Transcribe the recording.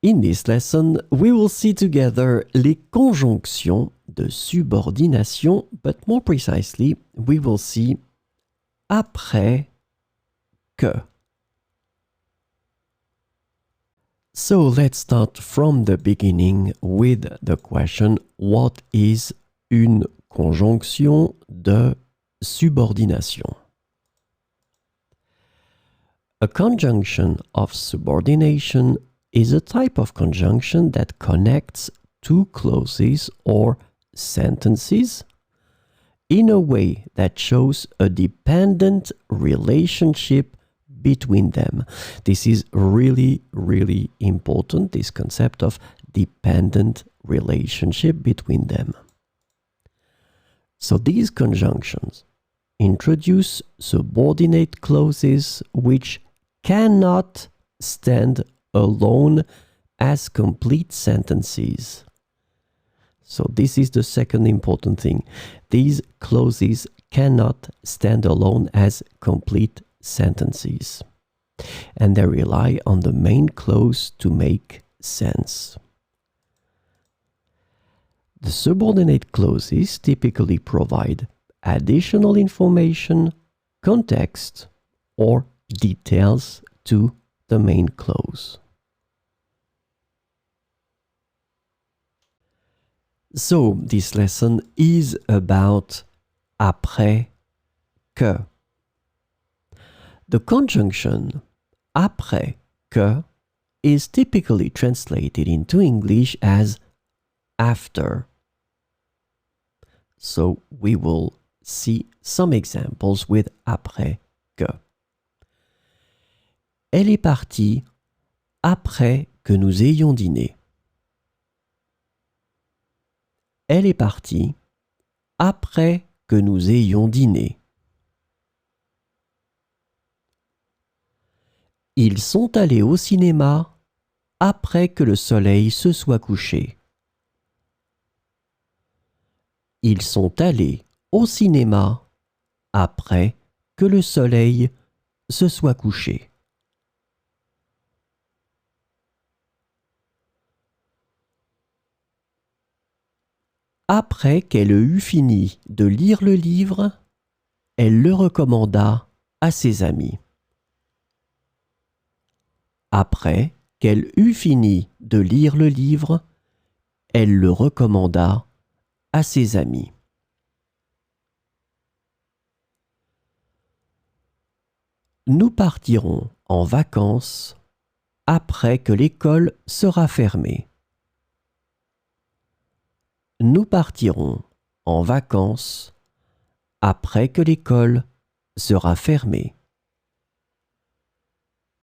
In this lesson, we will see together les conjonctions de subordination, but more precisely, we will see après que. So let's start from the beginning with the question, what is une conjonction de subordination? A conjunction of subordination is a type of conjunction that connects two clauses or sentences in a way that shows a dependent relationship between them. This is really, really important, this concept of dependent relationship between them. So these conjunctions introduce subordinate clauses which cannot stand alone as complete sentences. So this is the second important thing. These clauses cannot stand alone as complete sentences, and they rely on the main clause to make sense. The subordinate clauses typically provide additional information, context, or details to the main clause. So this lesson is about après que. The conjunction après que is typically translated into English as after. So we will see some examples with après que. Elle est partie après que nous ayons dîné. Elle est partie après que nous ayons dîné. Ils sont allés au cinéma après que le soleil se soit couché. Ils sont allés au cinéma après que le soleil se soit couché. Après qu'elle eut fini de lire le livre, elle le recommanda à ses amis. Après qu'elle eut fini de lire le livre, elle le recommanda à ses amis. Nous partirons en vacances après que l'école sera fermée. Nous partirons en vacances après que l'école sera fermée.